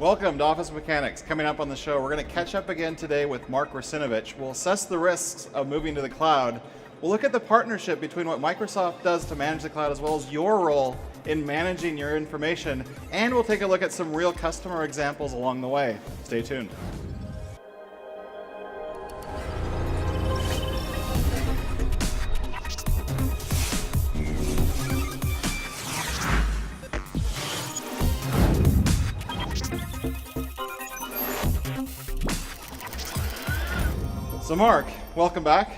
Welcome to Office Mechanics. Coming up on the show, we're going to catch up again today with Mark Rasinovich. We'll assess the risks of moving to the cloud. We'll look at the partnership between what Microsoft does to manage the cloud as well as your role in managing your information. And we'll take a look at some real customer examples along the way. Stay tuned. So Mark, welcome back.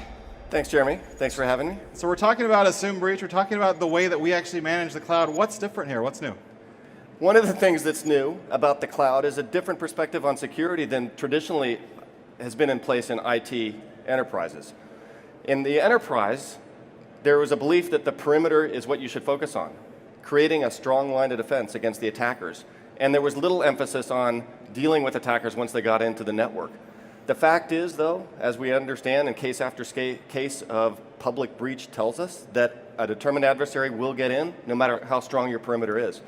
Thanks, Jeremy. Thanks for having me. So we're talking about assumed breach. We're talking about the way that we actually manage the cloud. What's different here? What's new? One of the things that's new about the cloud is a different perspective on security than traditionally has been in place in IT enterprises. In the enterprise, there was a belief that the perimeter is what you should focus on, creating a strong line of defense against the attackers. And there was little emphasis on dealing with attackers once they got into the network. The fact is, though, as we understand, and case after case of public breach tells us, that a determined adversary will get in no matter how strong your perimeter is.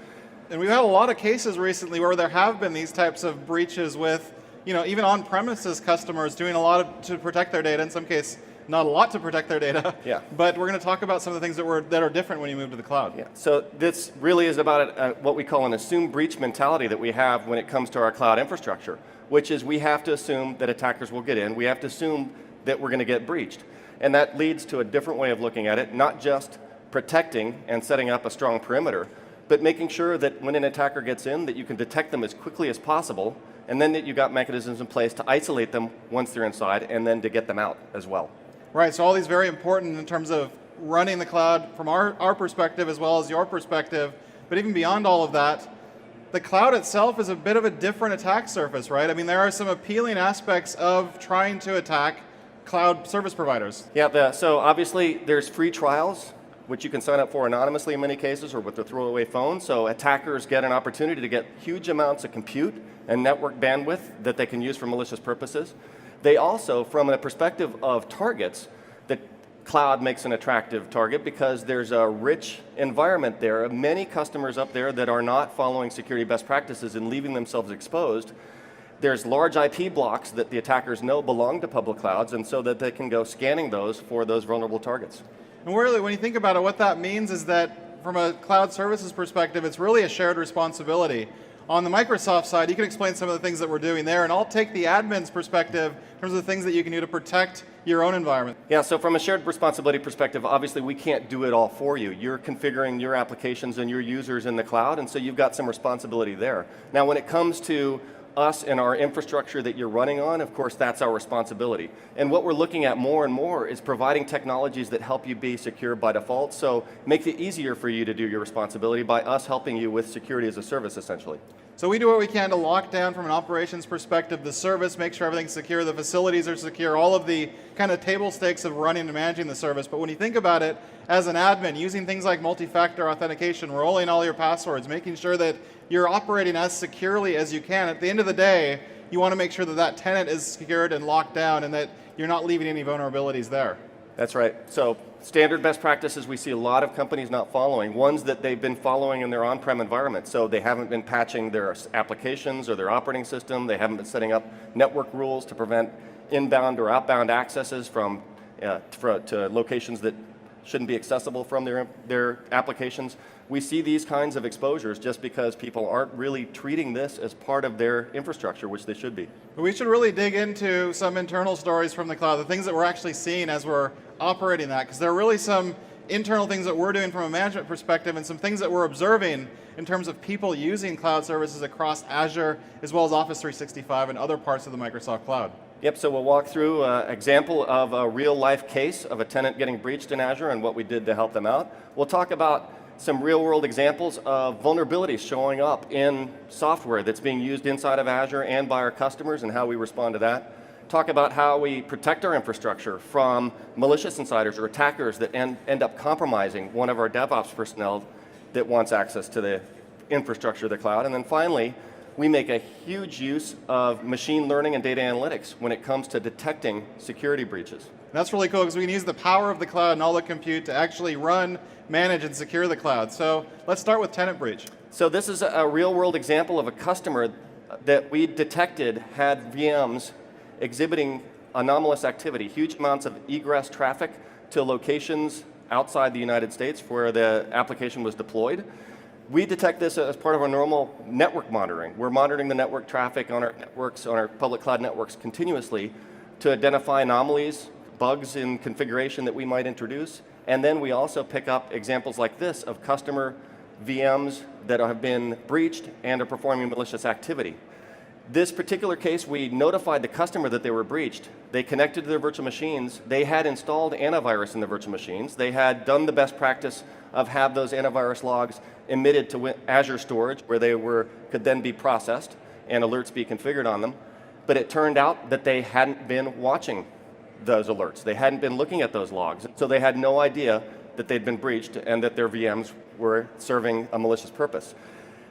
And we've had a lot of cases recently where there have been these types of breaches with, even on-premises customers doing a lot to protect their data, in some cases not a lot to protect their data. Yeah. But we're going to talk about some of the things that are different when you move to the cloud. Yeah. So this really is about what we call an assumed breach mentality that we have when it comes to our cloud infrastructure, which is we have to assume that attackers will get in. We have to assume that we're going to get breached. And that leads to a different way of looking at it, not just protecting and setting up a strong perimeter, but making sure that when an attacker gets in, that you can detect them as quickly as possible, and then that you've got mechanisms in place to isolate them once they're inside, and then to get them out as well. Right, so all these very important in terms of running the cloud from our perspective as well as your perspective, but even beyond all of that, the cloud itself is a bit of a different attack surface, right? I mean, there are some appealing aspects of trying to attack cloud service providers. Yeah, so obviously there's free trials, which you can sign up for anonymously in many cases or with a throwaway phone, so attackers get an opportunity to get huge amounts of compute and network bandwidth that they can use for malicious purposes. They also, from a perspective of targets, the cloud makes an attractive target because there's a rich environment there. Many customers up there that are not following security best practices and leaving themselves exposed. There's large IP blocks that the attackers know belong to public clouds, and so that they can go scanning those for those vulnerable targets. And really, when you think about it, what that means is that from a cloud services perspective, it's really a shared responsibility. On the Microsoft side, you can explain some of the things that we're doing there, and I'll take the admin's perspective in terms of the things that you can do to protect your own environment. Yeah, so from a shared responsibility perspective, obviously we can't do it all for you. You're configuring your applications and your users in the cloud, and so you've got some responsibility there. Now, when it comes to us and our infrastructure that you're running on, of course, that's our responsibility. And what we're looking at more and more is providing technologies that help you be secure by default, so make it easier for you to do your responsibility by us helping you with security as a service, essentially. So we do what we can to lock down from an operations perspective the service, make sure everything's secure, the facilities are secure, all of the kind of table stakes of running and managing the service. But when you think about it, as an admin, using things like multi-factor authentication, rolling all your passwords, making sure that you're operating as securely as you can, at the end of the day, you want to make sure that that tenant is secured and locked down and that you're not leaving any vulnerabilities there. That's right. So standard best practices we see a lot of companies not following, ones that they've been following in their on-prem environment. So they haven't been patching their applications or their operating system. They haven't been setting up network rules to prevent inbound or outbound accesses from to locations that shouldn't be accessible from their applications. We see these kinds of exposures just because people aren't really treating this as part of their infrastructure, which they should be. We should really dig into some internal stories from the cloud, the things that we're actually seeing as we're operating that, because there are really some internal things that we're doing from a management perspective and some things that we're observing in terms of people using cloud services across Azure as well as Office 365 and other parts of the Microsoft cloud. Yep, so we'll walk through an example of a real-life case of a tenant getting breached in Azure and what we did to help them out. We'll talk about some real-world examples of vulnerabilities showing up in software that's being used inside of Azure and by our customers and how we respond to that. Talk about how we protect our infrastructure from malicious insiders or attackers that end up compromising one of our DevOps personnel that wants access to the infrastructure of the cloud. And then finally, we make a huge use of machine learning and data analytics when it comes to detecting security breaches. That's really cool because we can use the power of the cloud and all the compute to actually run, manage, and secure the cloud. So let's start with Tenant Bridge. So this is a real-world example of a customer that we detected had VMs exhibiting anomalous activity, huge amounts of egress traffic to locations outside the United States where the application was deployed. We detect this as part of our normal network monitoring. We're monitoring the network traffic on our networks, on our public cloud networks continuously to identify anomalies, bugs in configuration that we might introduce. And then we also pick up examples like this of customer VMs that have been breached and are performing malicious activity. This particular case, we notified the customer that they were breached. They connected to their virtual machines. They had installed antivirus in the virtual machines. They had done the best practice of have those antivirus logs emitted to Azure storage where they could then be processed and alerts be configured on them. But it turned out that they hadn't been watching those alerts. They hadn't been looking at those logs. So they had no idea that they'd been breached and that their VMs were serving a malicious purpose.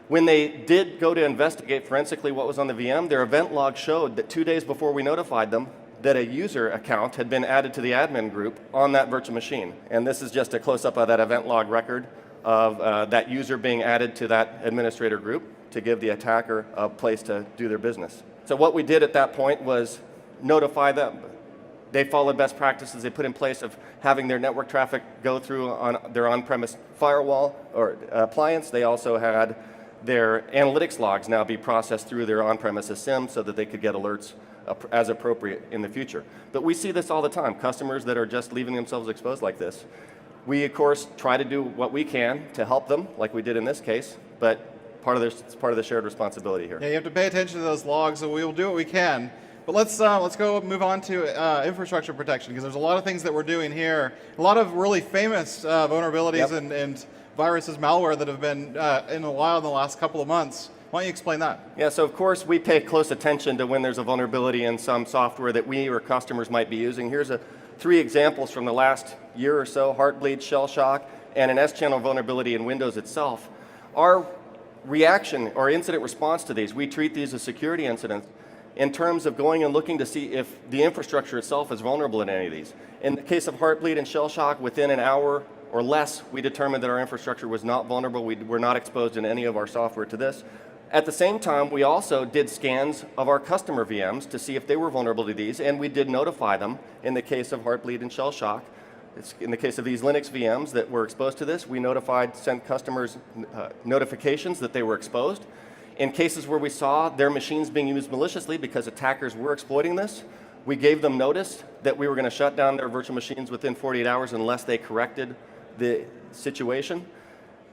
When they did go to investigate forensically what was on the VM, their event log showed that 2 days before we notified them that a user account had been added to the admin group on that virtual machine. And this is just a close-up of that event log record of that user being added to that administrator group to give the attacker a place to do their business. So what we did at that point was notify them. They followed best practices they put in place of having their network traffic go through on their on-premise firewall or appliance. They also had their analytics logs now be processed through their on-premises SIM so that they could get alerts as appropriate in the future. But we see this all the time, customers that are just leaving themselves exposed like this. We, of course, try to do what we can to help them, like we did in this case, but it's part of the shared responsibility here. Yeah, you have to pay attention to those logs, so we will do what we can. But let's go move on to infrastructure protection, because there's a lot of things that we're doing here. A lot of really famous vulnerabilities and viruses, malware that have been in the wild in the last couple of months. Why don't you explain that? Yeah, so of course we pay close attention to when there's a vulnerability in some software that we or customers might be using. Here's 3 examples from the last year or so: Heartbleed, Shell Shock, and an S-channel vulnerability in Windows itself. Our reaction or incident response to these, we treat these as security incidents in terms of going and looking to see if the infrastructure itself is vulnerable in any of these. In the case of Heartbleed and Shell Shock, within an hour or less, we determined that our infrastructure was not vulnerable. We were not exposed in any of our software to this. At the same time, we also did scans of our customer VMs to see if they were vulnerable to these, and we did notify them in the case of Heartbleed and Shell Shock. In the case of these Linux VMs that were exposed to this, we sent customers notifications that they were exposed. In cases where we saw their machines being used maliciously because attackers were exploiting this, we gave them notice that we were going to shut down their virtual machines within 48 hours unless they corrected the situation,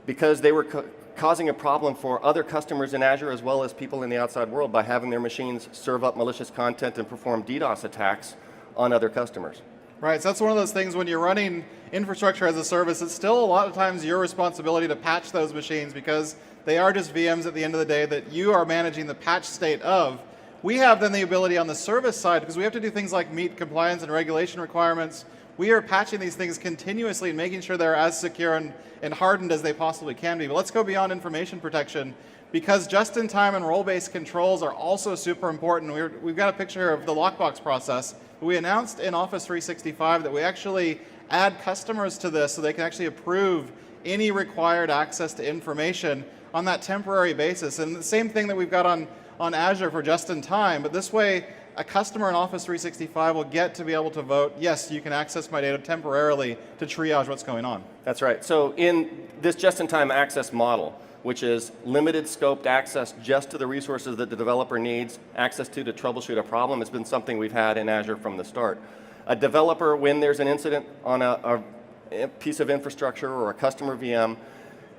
because they were causing a problem for other customers in Azure as well as people in the outside world by having their machines serve up malicious content and perform DDoS attacks on other customers. Right, so that's one of those things when you're running infrastructure as a service, it's still a lot of times your responsibility to patch those machines because they are just VMs at the end of the day that you are managing the patch state of. We have then the ability on the service side, because we have to do things like meet compliance and regulation requirements. We are patching these things continuously and making sure they're as secure and hardened as they possibly can be. But let's go beyond information protection, because just-in-time and role-based controls are also super important. We've got a picture of the lockbox process. We announced in Office 365 that we actually add customers to this so they can actually approve any required access to information on that temporary basis. And the same thing that we've got on Azure for just-in-time, but this way a customer in Office 365 will get to be able to vote, yes, you can access my data temporarily to triage what's going on. That's right. So in this just-in-time access model, which is limited scoped access just to the resources that the developer needs access to troubleshoot a problem, has been something we've had in Azure from the start. A developer, when there's an incident on a piece of infrastructure or a customer VM,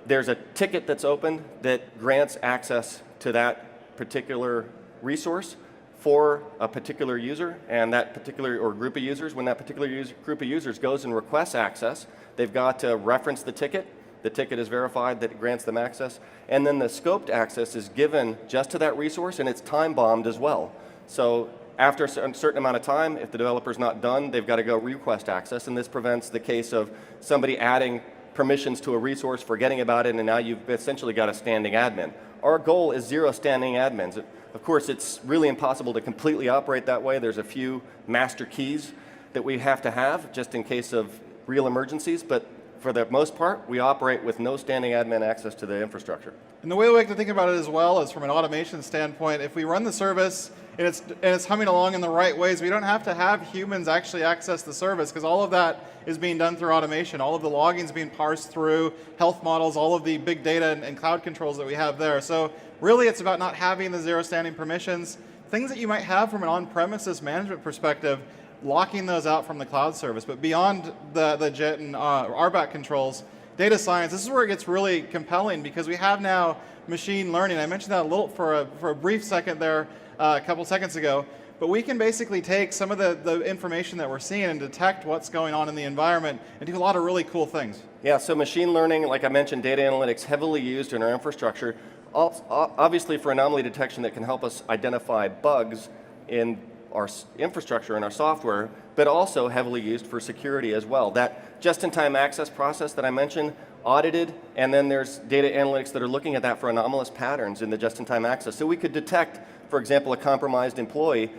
there's a ticket that's opened that grants access to that particular resource for a particular user, and that particular or group of users. When that particular group of users goes and requests access, they've got to reference the ticket. The ticket is verified that it grants them access, and then the scoped access is given just to that resource, and it's time-bombed as well. So after a certain amount of time, if the developer's not done, they've got to go request access, and this prevents the case of somebody adding permissions to a resource, forgetting about it, and now you've essentially got a standing admin. Our goal is 0 standing admins. Of course, it's really impossible to completely operate that way. There's a few master keys that we have to have just in case of real emergencies, but for the most part, we operate with no standing admin access to the infrastructure. And the way we like to think about it as well is from an automation standpoint, if we run the service and it's humming along in the right ways, we don't have to have humans actually access the service because all of that is being done through automation. All of the logging is being parsed through health models, all of the big data and cloud controls that we have there. So really it's about not having the zero standing permissions, things that you might have from an on-premises management perspective, locking those out from the cloud service. But beyond the JIT and RBAC controls, data science, this is where it gets really compelling because we have now machine learning. I mentioned that a little for a brief second there a couple seconds ago, but we can basically take some of the information that we're seeing and detect what's going on in the environment and do a lot of really cool things. Yeah, so machine learning, like I mentioned, data analytics heavily used in our infrastructure, obviously for anomaly detection that can help us identify bugs in our infrastructure and our software, but also heavily used for security as well. That just-in-time access process that I mentioned, audited, and then there's data analytics that are looking at that for anomalous patterns in the just-in-time access. So we could detect, for example, a compromised employee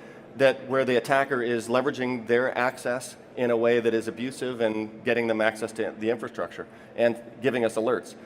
where the attacker is leveraging their access in a way that is abusive and getting them access to the infrastructure and giving us alerts.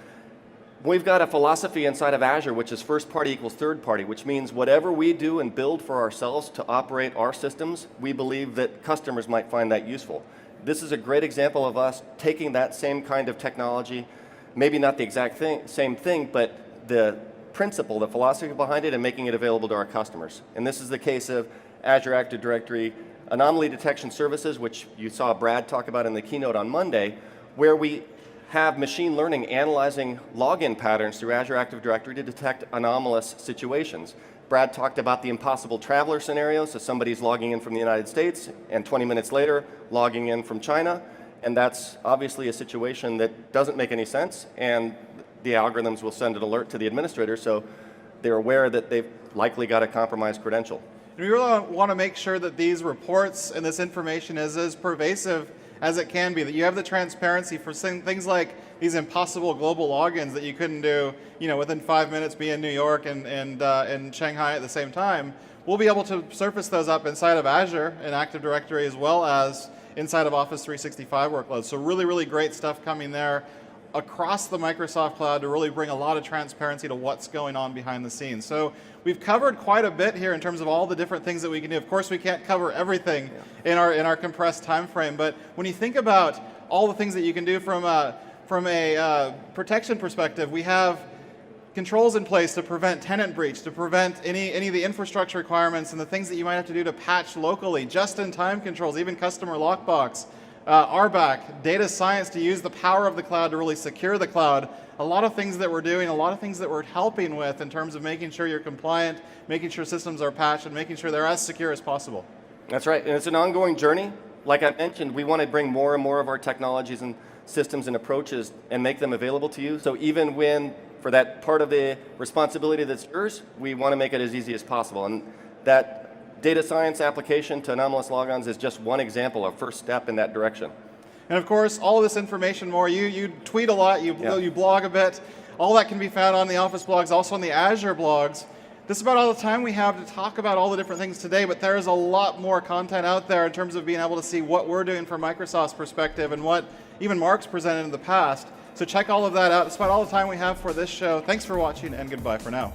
We've got a philosophy inside of Azure which is first party equals third party, which means whatever we do and build for ourselves to operate our systems, we believe that customers might find that useful. This is a great example of us taking that same kind of technology, maybe not the exact same thing, but the principle, the philosophy behind it, and making it available to our customers. And this is the case of Azure Active Directory anomaly detection services, which you saw Brad talk about in the keynote on Monday, where we have machine learning analyzing login patterns through Azure Active Directory to detect anomalous situations. Brad talked about the impossible traveler scenario, so somebody's logging in from the United States and 20 minutes later logging in from China, and that's obviously a situation that doesn't make any sense, and the algorithms will send an alert to the administrator so they're aware that they've likely got a compromised credential. And we really want to make sure that these reports and this information is as pervasive as it can be, that you have the transparency for things like these impossible global logins that you couldn't do, within 5 minutes, be in New York and Shanghai at the same time. We'll be able to surface those up inside of Azure and Active Directory as well as inside of Office 365 workloads. So really, really great stuff coming there across the Microsoft Cloud to really bring a lot of transparency to what's going on behind the scenes. So we've covered quite a bit here in terms of all the different things that we can do. Of course, we can't cover everything in our compressed time frame, but when you think about all the things that you can do from a protection perspective, we have controls in place to prevent tenant breach, to prevent any of the infrastructure requirements and the things that you might have to do to patch locally, just-in-time controls, even customer lockbox. RBAC, data science to use the power of the cloud to really secure the cloud. A lot of things that we're doing, a lot of things that we're helping with in terms of making sure you're compliant, making sure systems are patched, and making sure they're as secure as possible. That's right, and it's an ongoing journey. Like I mentioned, we want to bring more and more of our technologies and systems and approaches and make them available to you. So even when, for that part of the responsibility that's yours, we want to make it as easy as possible. And that data science application to anomalous logons is just one example, a first step in that direction. And of course, all of this information more, you tweet a lot, you blog a bit, all that can be found on the Office blogs, also on the Azure blogs. This is about all the time we have to talk about all the different things today, but there is a lot more content out there in terms of being able to see what we're doing from Microsoft's perspective and what even Mark's presented in the past. So check all of that out. That's about all the time we have for this show. Thanks for watching, and goodbye for now.